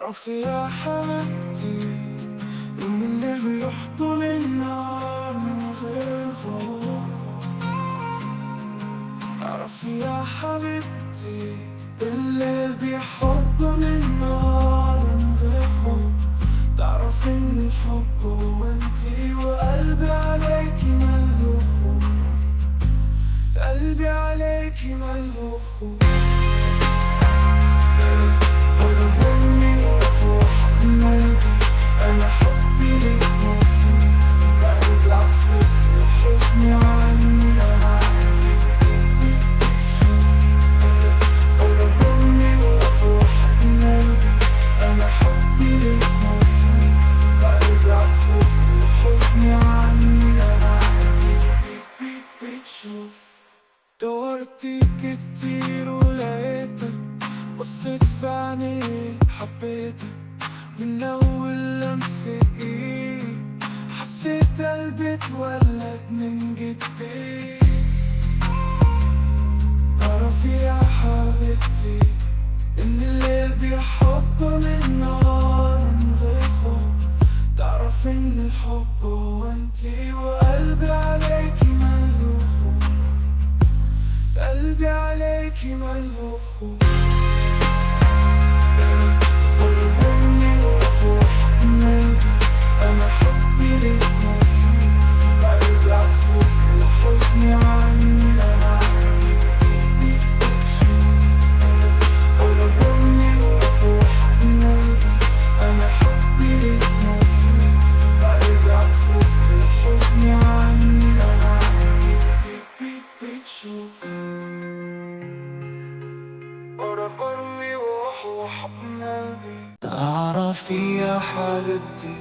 تعرفي يا حبيبتي إن اللي بيحضن النار من غير خوف. تعرفي يا حبيبتي اللي بيحضن النار من غير خوف. تعرفي إن الحب هو انتي وقلبي عليكي ملهوف. قلبي عليكي ملهوف. أنا حبي ليك موصوف. بقلب العفو في حزني عني أنا عندي بشوف. قرب مني وروح من قلبي. أنا حبي ليك موصوف. بقلب العفو في حزني عني أنا عندي بتشوف. دورتي كتير ولقيتك، بصيت في عينيك حبيتك من أول لمسة إيد. حسيت قلبي اتولد من جديد. تعرفي يا حبيبتي إن الليل بيحضن النار من غير خوف. تعرفي إن الحب هو انتي وقلبي عليكي ملهوف. قلبي عليكي ملهوف. أنا حبي ليك موصوف. بقلب العفو في الحزن عني أنا عندي بشوف. قرب مني وروح من قلبي. أنا حبي ليك موصوف. بقلب العفو في الحزن عني أنا عندي بتشوف. قرب مني وروح من قلبي. تعرفي يا حبيبتي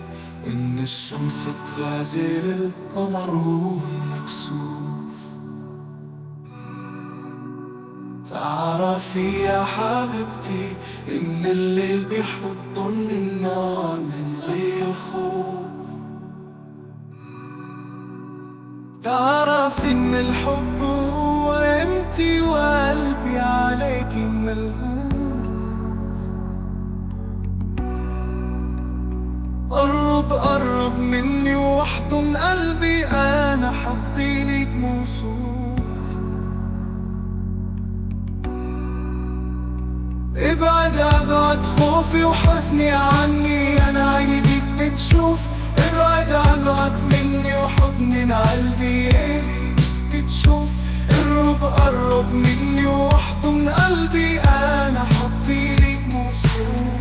إن الشمس تغازل القمر وهو مكسوف. تعرفي يا حبيبتي إن الليل بيحضن النار من غير خوف. تعرفي إن الحب هو انتي وقلبي عليكي ملهوف. قرب مني واحضن قلبي. أنا حبي ليك موصوف. ابعد خوفي وحزني عني أنا عيني بيك بتشوف. ابعد مني وحضن قلبي بتشوف. قرب مني واحضن قلبي. أنا حبي ليك موصوف.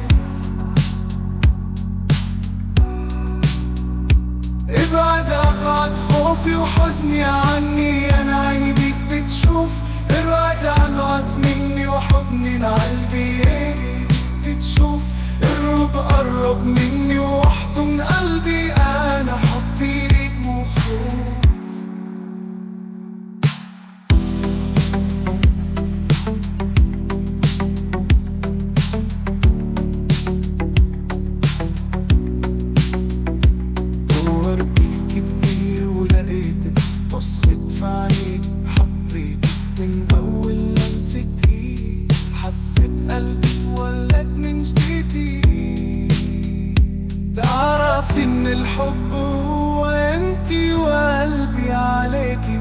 ابعد خوفي وحزني عني أنا عيني بيك بتشوف. ابعد مني وحضن قلبي بتشوف. قرب مني واحضن قلبي. أنا حبي ليك موصوف. من أول لمسة إيد حسيت قلبي اتولد من جديد. تعرفي إن الحب هو انتي وقلبي عليكي